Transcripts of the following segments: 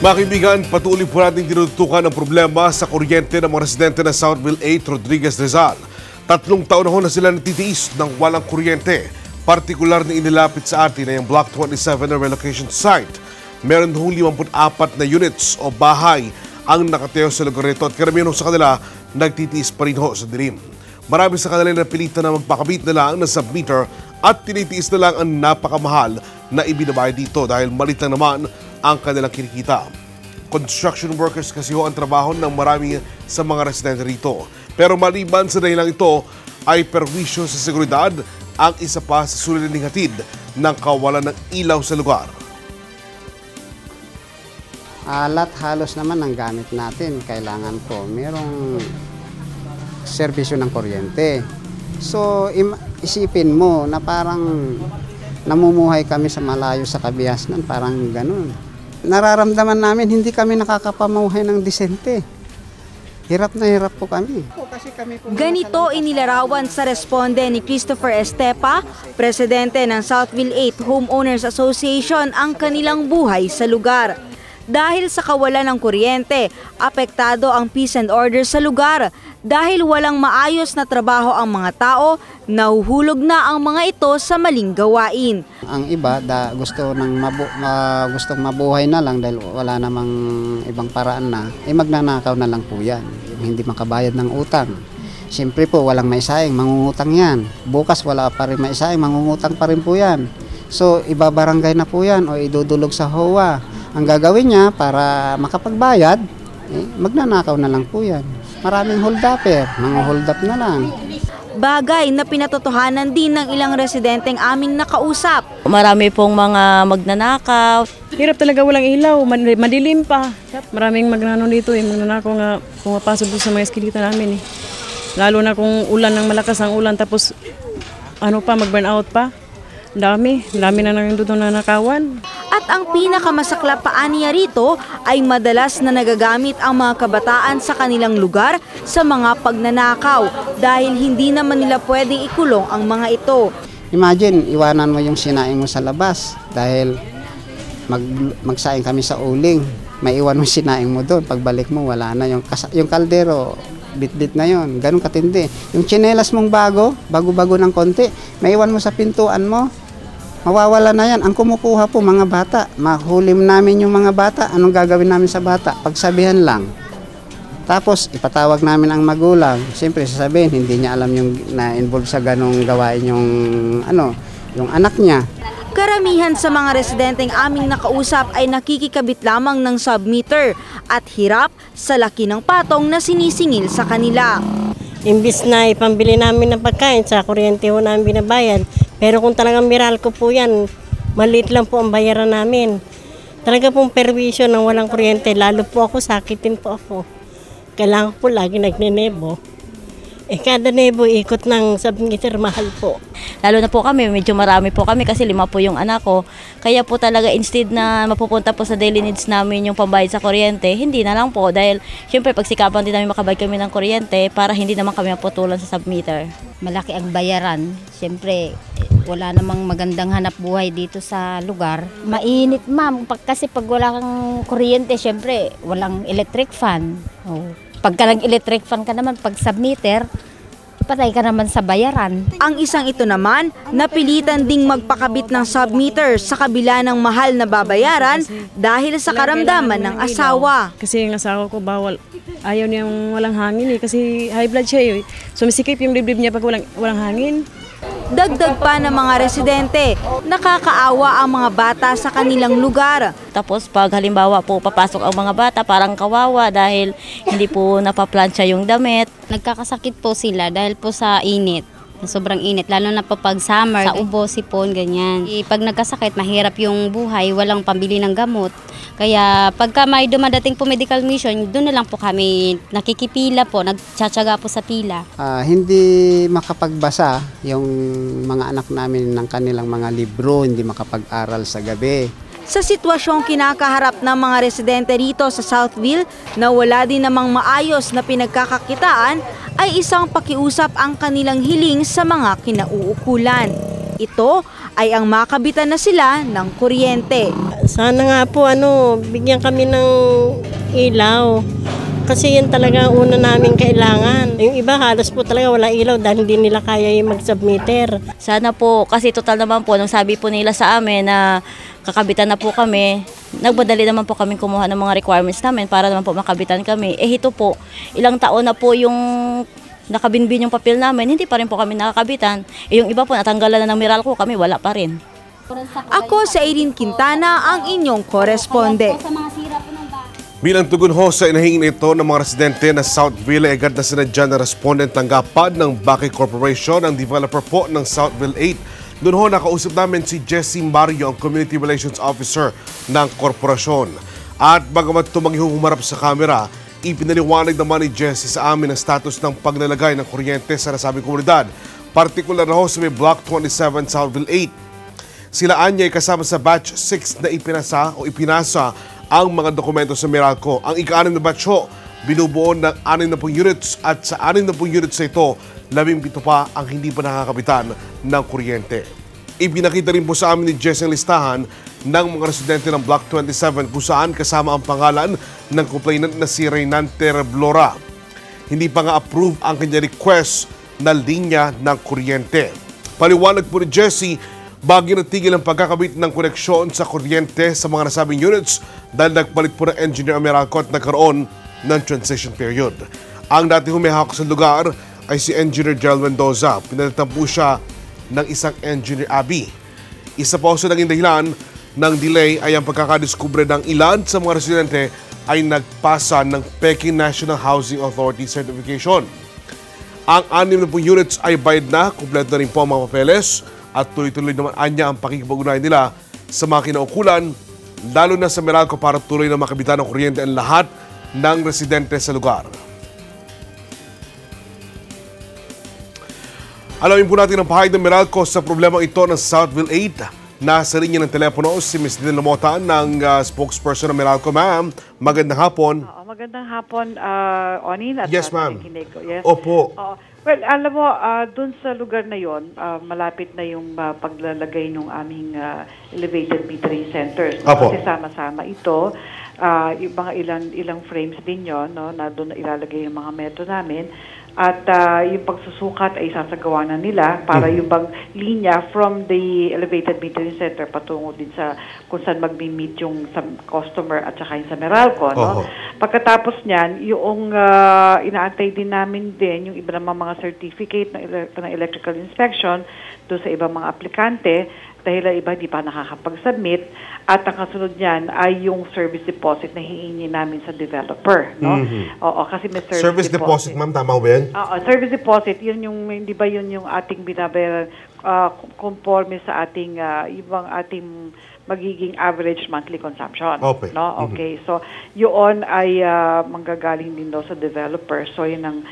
Mga kaibigan, patuloy po natin tinututukan ang problema sa kuryente ng mga residente ng Southville 8, Rodriguez, Rizal. 3 taon na ho na sila natitiis ng walang kuryente. Partikular na inilapit sa atin ay ang Block 27 na relocation site. Meron hong 54 na units o bahay ang nakatayo sa lugar nito at karamihan sa kanila nagtitiis pa rin ho sa dilim. Marami sa kanila napilitan na magpakabit na lang ng submeter at tinitiis na lang ang napakamahal na ibinabayad dito dahil malit lang naman ang kanilang kinikita. Construction workers kasi ho ang trabaho ng marami sa mga residente rito. Pero maliban sa dahilang ito ay perwisyo sa seguridad ang isa pa sa suliraning hatid ng kawalan ng ilaw sa lugar. Lahat halos naman ang gamit natin. Kailangan po merong serbisyo ng kuryente. So isipin mo na parang namumuhay kami sa malayo sa Kabiasnan, parang ganun. Nararamdaman namin hindi kami nakakapamuhay ng disente. Hirap na hirap po kami. Ganito inilarawan sa responde ni Christopher Estepa, presidente ng Southville 8 Homeowners Association, ang kanilang buhay sa lugar. Dahil sa kawalan ng kuryente, apektado ang peace and order sa lugar. Dahil walang maayos na trabaho ang mga tao, nahuhulog na ang mga ito sa maling gawain. Ang iba gustong mabuhay na lang dahil wala namang ibang paraan na, magnanakaw na lang po yan. Hindi makabayad ng utang. Siyempre po walang maisayang, mangungutang yan. Bukas wala pa rin maisayang, mangungutang pa rin po yan. So ibabarangay na po yan o idudulog sa HOA. Ang gagawin niya para makapagbayad, magnanakaw na lang po yan. Maraming hold-upper, mga hold-up na lang. Bagay na pinatotohanan din ng ilang residenteng aming nakausap. Marami pong mga magnanakaw. Hirap talaga, walang ilaw, madilim pa. Maraming magnanakaw dito, magnanakaw nga pumapasok doon sa mga eskilita namin. Lalo na kung ulan ng malakas ang ulan, tapos mag-burnout pa. Dami na nang doon nanakawan. At ang pinakamasaklap pa niya rito ay madalas na nagagamit ang mga kabataan sa kanilang lugar sa mga pagnanakaw dahil hindi naman nila pwedeng ikulong ang mga ito. Imagine, iwanan mo yung sinaing mo sa labas dahil magsaing kami sa uling. May iwan mo sinaing mo doon. Pagbalik mo, wala na. Yung kaldero, bit-bit na yon. Ganun katindi. Yung tsinelas mong bago-bago ng konti, may iwan mo sa pintuan mo. Mawawala na yan. Ang kumukuha po, mga bata. Mahulim namin yung mga bata. Anong gagawin namin sa bata? Pagsabihan lang. Tapos, ipatawag namin ang magulang. Siyempre, sasabihin, hindi niya alam yung na-involve sa ganong gawain yung anak niya. Karamihan sa mga residenteng aming nakausap ay nakikikabit lamang ng submeter at hirap sa laki ng patong na sinisingil sa kanila. Imbis na ipambili namin ng pagkain sa kuryente ho namin binabayad. Pero kung talagang Meralco po yan, maliit lang po ang bayaran namin. Talaga pong perwisyo ng walang kuryente, lalo po ako, sakitin po ako. Kailangan po lagi nagnenebo. Kada nebo ikot ng submeter, mahal po. Lalo na po kami, medyo marami po kami kasi 5 po yung anak ko. Kaya po talaga instead na mapupunta po sa daily needs namin yung pambayad sa kuryente, hindi na lang po. Dahil syempre pagsikapan din namin makabayad kami ng kuryente para hindi naman kami maputulan sa submeter. Malaki ang bayaran. Syempre wala namang magandang hanap buhay dito sa lugar. Mainit ma'am, kasi pag wala kang kuryente, syempre walang electric fan. Pagka nag-electric fan ka naman, pag submeter, patay ka naman sa bayaran. Ang isang ito naman, napilitan ding magpakabit ng submeter sa kabila ng mahal na babayaran dahil sa karamdaman ng asawa. Kasi yung asawa ko bawal, ayaw niyang walang hangin kasi high blood siya. Sumisikip yung dibdib niya pag walang hangin. Dagdag pa ng mga residente, nakakaawa ang mga bata sa kanilang lugar. Tapos pag halimbawa po papasok ang mga bata, parang kawawa dahil hindi po napaplansya yung damit. Nagkakasakit po sila dahil po sa init. Sobrang init, lalo na po pag summer, sa ubo, sipon, ganyan. Pag nagkasakit, mahirap yung buhay, walang pambili ng gamot. Kaya pagka may dumadating po medical mission, doon na lang po kami nakikipila po, nagtsatsaga po sa pila. Hindi makapagbasa yung mga anak namin ng kanilang mga libro, hindi makapag-aral sa gabi. Sa sitwasyong kinakaharap ng mga residente rito sa Southville na wala din namang maayos na pinagkakakitaan, ay isang pakiusap ang kanilang hiling sa mga kinauukulan. Ito ay ang makabitan na sila ng kuryente. Sana nga po bigyan kami ng ilaw. Kasi yan talaga ang una namin kailangan. Yung iba halos po talaga wala ilaw dahil hindi nila kaya yung mag-submeter. Sana po, kasi total naman po, nung sabi po nila sa amin na kakabitan na po kami, nagmadali naman po kami kumuha ng mga requirements namin para naman po makabitan kami. Ito po, ilang taon na po yung nakabinbin yung papel namin, hindi pa rin po kami nakakabitan. Yung iba po, natanggalan na ng Meralco, kami wala pa rin. Ako sa Eileen Quintana, ang inyong koresponde. Bilang tugon ho sa inahingin ito ng mga residente na Southville, agad na sinadya na respondent tanggapan ng Baki Corporation, ang developer po ng Southville 8. Doon ho nakausap namin si Jessie Mario, ang Community Relations Officer ng korporasyon. At bagamat tumangihong humarap sa kamera, ipinaliwanag naman ni Jessie sa amin ang status ng paglalagay ng kuryente sa nasabing komunidad, partikular na ho sa may Block 27 Southville 8. Sila anya ay kasama sa batch 6 na ipinasa ang mga dokumento sa Meralco. Ang ika-6 na batch ho, binubuo ng 60 units at sa 60 units na ito, 17 pa ang hindi pa nakakabitan ng kuryente. Ipinakita rin po sa amin ni Jess ang listahan ng mga residente ng Block 27 kung saan kasama ang pangalan ng complainant na si Reynante Reblora. Hindi pa nga approve ang kanya request na linya ng kuryente. Paliwanag po ni Jessie, bagay natigil ang pagkakabit ng koneksyon sa kuryente sa mga nasabing units dahil nagpalit po ng engineer ang Meralco at nagkaroon ng transition period. Ang dati humihawak sa lugar ay si Engineer Gerald Mendoza. Pinalitan po siya ng isang engineer Abby. Isa pa sa naging dahilan ng delay ay ang pagkakadiskubre ng ilan sa mga residente ay nagpasa ng Peking National Housing Authority Certification. Ang 60 units ay bayad na, kumpleto na rin po ang mga papeles at tuloy-tuloy naman anya ang pakikipag-ugnayan nila sa mga kinaukulan, lalo na sa Meralco para tuloy na makabitan ng kuryente ang lahat ng residente sa lugar. Alamin po natin ang pahayag ng Meralco sa problema ito ng Southville 8. Nasa linya ng telepono si Ms. Dina Lamotan ng spokesperson ng Meralco. Ma'am, magandang hapon. Magandang hapon, Onin. At yes, ma'am. Yes. Opo. Well, alam mo, dun sa lugar na yon, malapit na yung paglalagay ng aming elevated metering centers. Opo. Kasi sama-sama ito. Yung mga ilang frames din yon, no, na doon na ilalagay yung mga metro namin. At yung pagsusukat ay sasagawa na nila para yung bang linya from the elevated metering center patungo din sa kung saan mag-meet yung sa customer at saka yung sa Meralco. No? Pagkatapos niyan, yung inaantay din namin din yung iba namang mga certificate ng electrical inspection doon sa ibang mga aplikante dahil ang iba di pa nakakapag-submit at ang kasunod niyan ay yung service deposit na hihingi namin sa developer. No? Oo, kasi may service deposit. Ma'am, tama ba yan? Oo, service deposit, yun yung, hindi ba yun yung ating binabayaran conforme sa ating, ibang ating magiging average monthly consumption. Okay. No? Okay, so yun ay manggagaling din daw sa developer. So yun ang,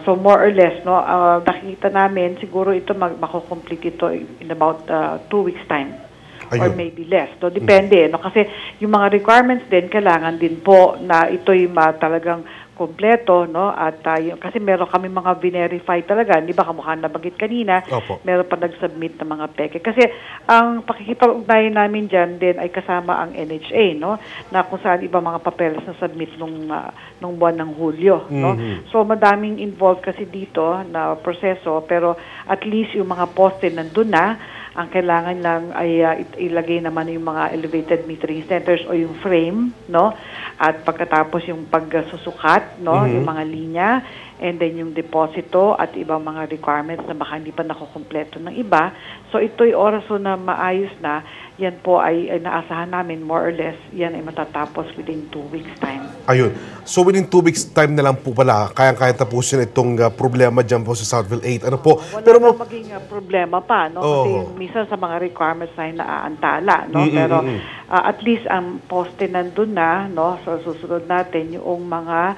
so more or less, no, nakikita namin, siguro ito makukomplete ito in about 2 weeks time. Ayun. Or maybe less. So, depende. No? Kasi yung mga requirements din, kailangan din po na ito'y talagang kompleto. No? At kasi meron kami mga verify talaga. Di ba kamukha na bagit kanina, Opo. meron pa nag-submit ng mga peke. Kasi ang pakikipag-ugnayan namin dyan din ay kasama ang NHA, no? Na kung saan iba mga papeles na submit nung buwan ng Hulyo. No? So, madaming involved kasi dito na proseso. Pero at least yung mga poste nandun na. Ang kailangan lang ay ilagay naman yung mga elevated metering centers o yung frame, no? At pagkatapos yung pagsusukat, no? Yung mga linya, and then yung deposito at ibang mga requirements na baka hindi pa nakukumpleto ng iba. So ito'y oraso na maayos na, yan po ay naasahan namin more or less, yan ay matatapos within 2 weeks time. Ayun. So within 2 weeks time na lang po pala, kayang-kaya tapusin itong problema dyan po sa Southville 8. Ano po? Wala pero na maging problema pa, no? Kasi minsan sa mga requirements ay naaantala, no? Pero at least ang poste nandun na, no? So susunod natin yung mga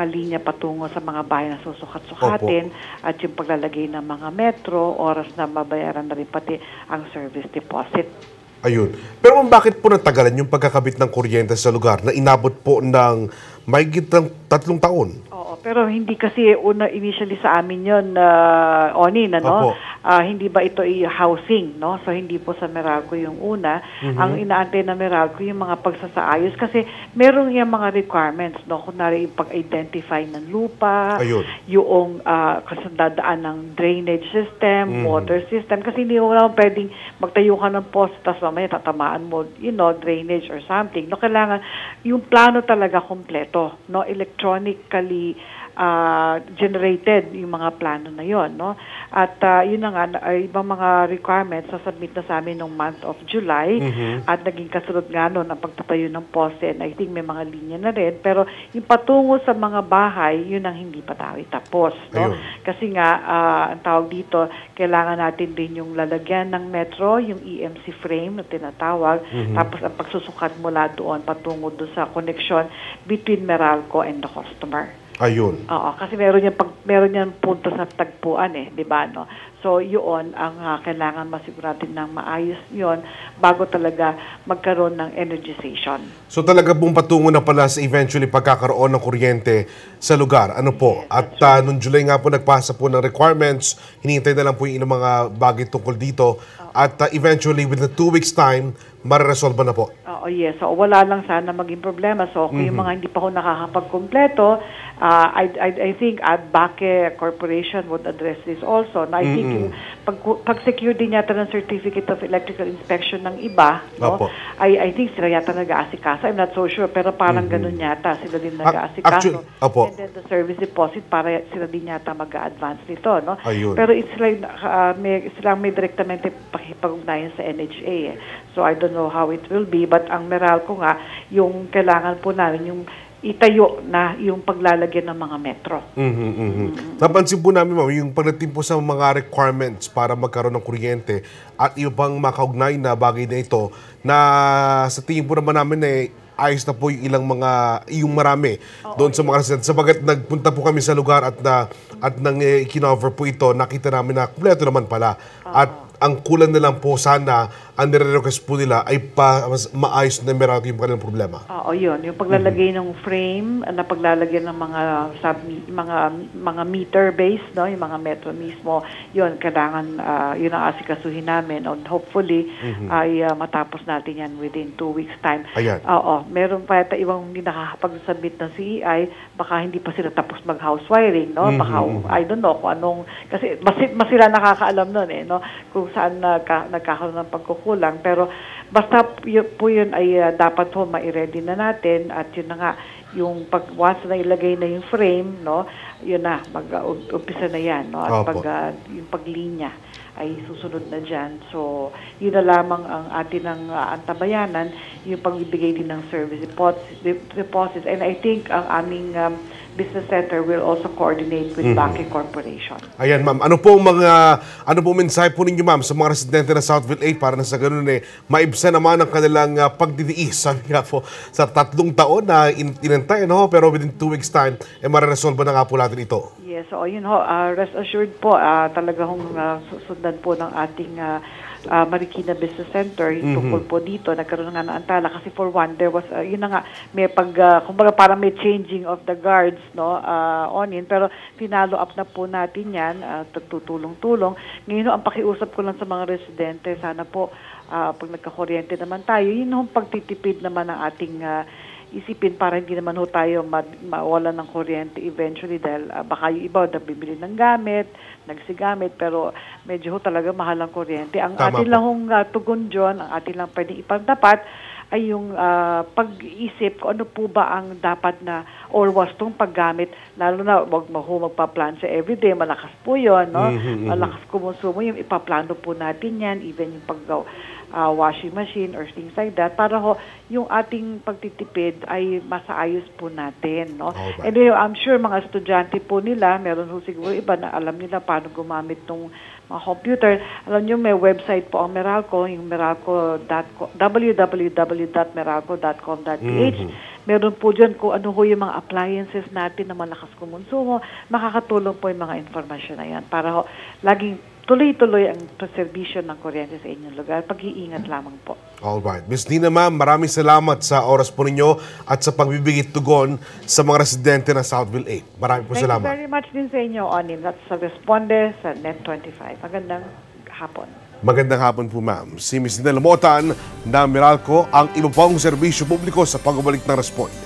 linya patungo sa mga bahay na susukat-sukatin at yung paglalagay ng mga metro, oras na mabayaran na rin pati ang service deposit. Ayun. Pero bakit po natagalan yung pagkakabit ng kuryente sa lugar na inabot po ng mahigit ng 3 taon? Oo, Pero hindi kasi initially sa amin yun, Onin, ano? Hindi ba ito housing, no? So hindi po sa Meralco yung una. Ang inaantay na Meralco yung mga pagsasaayos kasi merong yung mga requirements, no? Kunwari yung pag-identify ng lupa, yung kasandadaan ng drainage system, water system, kasi hindi mo naman pwedeng magtayo ka ng post tapos mamaya tatamaan mo, drainage or something. No, kailangan yung plano talaga kompleto, no? Electronically generated yung mga plano na yon, no? At yun na nga, ibang mga requirements submit na sa amin noong month of July at naging kasunod nga noon ang pagtatayo ng poste, and I think may mga linya na rin, pero yung patungo sa mga bahay, yun ang hindi pa tayo tapos, no? Kasi nga ang tawag dito, kailangan natin din yung lalagyan ng metro, yung EMC frame na tinatawag, tapos ang pagsusukat mula doon patungo doon sa connection between Meralco and the customer. Ayun. Oo, kasi meron yan punto sa tagpuan di ba, no? So, yun ang kailangan masiguratin ng maayos yun bago talaga magkaroon ng energization. So, talaga pong patungo na pala sa eventually pagkakaroon ng kuryente sa lugar. Ano po? At noong July nga po nagpasa po ng requirements, hinihintay na lang po yung ilang mga bagay tungkol dito. At eventually, within 2 weeks time, mariresolve na po. Oo, yes. So, wala lang sana maging problema. So, kung yung mga hindi pa ho nakakapagkumpleto, I think Adbaque Corporation would address this also. Na I think yung pag-secure din yata ng Certificate of Electrical Inspection ng iba, no? I think sila yata nag-aasikaso. I'm not so sure, pero parang ganun yata. Sila din nag-aasikaso. And then the service deposit, para sila din yata mag-a-advance nito, no? Pero it's like, silang may direktamente pakipag-ugnayan sa NHA. So I don't know how it will be, but ang Meralco nga, yung kailangan po namin, yung itayo na yung paglalagyan ng mga metro. Napansin po namin, ma'am, yung pagdating po sa mga requirements para magkaroon ng kuryente at yung pang makaugnay na bagay na ito, na sa tingin po naman namin ayos na po yung ilang yung marami doon sa mga residents. Sabagat nagpunta po kami sa lugar at nang ikinover po ito, nakita namin na kumpleto naman pala. At ang kulang na lang po sana, ang nire-request po nila ay mas maayos na Meralco yung kanilang problema. Oo, yun. Yung paglalagay ng frame, na paglalagay ng mga meter base, no? Yung mga metro mismo, yun, kailangan, yun ang asikasuhin namin. And hopefully, ay matapos natin yan within 2 weeks time. Oo, meron pa yata ibang hindi nakakapag-submit ng CEI, baka hindi pa sila tapos mag-house wiring, no? Baka, I don't know kung anong, kasi mas sila nakakaalam nun, no? Kung saan nagkakaroon ng pagkukulang. Pero basta po yun ay dapat po ma-ready na natin, at yun na nga, yung once na ilagay na yung frame, no, yun na, mag-umpisa na yan, no? At yung paglinya ay susunod na dyan. So, yun na lamang ang atin ng antabayanan, yung pagbibigay din ng service deposits. And I think ang aming business center will also coordinate with Baque Corporation. Ayan, ma'am. Ano po mensahe po ninyo, ma'am, sa mga residente ng Southville 8 para na sa ganun maibsan naman ang kanilang pagdidiis? Sabi nga po, sa 3 taon na inantay, no? Pero within 2 weeks time, mariresolve na nga po natin ito. Yes, so yun ho, rest assured po, talaga hong susundan po ng ating Marikina Business Center, yung tungkol po dito, nagkaroon nga ng antala kasi for one, there was, yun na nga, may kumbaga parang may changing of the guards, no, Onin, pero pinalo up na po natin yan, tutulong-tulong. Ngayon, ang pakiusap ko lang sa mga residente, sana po, pag nagkakuryente naman tayo, yun yung pagtitipid naman ng ating isipin para hindi naman ho tayo mawala ng kuryente eventually, dahil baka yung iba nabibili ng gamit, nagsigamit, pero medyo ho talaga mahal ang kuryente. Ang atin lang hong tugon dyan, ang atin lang pwedeng ipagdapat ay yung pag-isip kung ano po ba ang dapat na or wastong paggamit, lalo na wag mo magpa-plan sa everyday, malakas po yun, no? Malakas kumusumo, yung ipaplano po natin yan, even yung washing machine or things like that, para ho yung ating pagtitipid ay masaayos po natin, no? And I'm sure mga estudyante po nila, meron ho siguro iba na alam nila paano gumamit ng mga computer. Alam nyo, may website po ang Meralco, yung www.meralco.com.ph. Meron po dyan kung ano ho yung mga appliances natin na malakas kumonsumo. Makakatulong po yung mga informasyon na yan para ho laging tuloy-tuloy ang serbisyo ng kuryente sa inyong lugar. Pag-iingat lamang po. Alright. Ms. Nina, ma'am, maraming salamat sa oras po ninyo at sa pagbibigay tugon sa mga residente ng Southville 8. Maraming po salamat. Thank you very much din sa inyo, Onin. At sa Responde sa Net25. Magandang hapon. Magandang hapon po, ma'am. Si Ms. Nina Lamotan na Meralco ang iba pang serbisyo publiko sa pagbabalik ng Responde.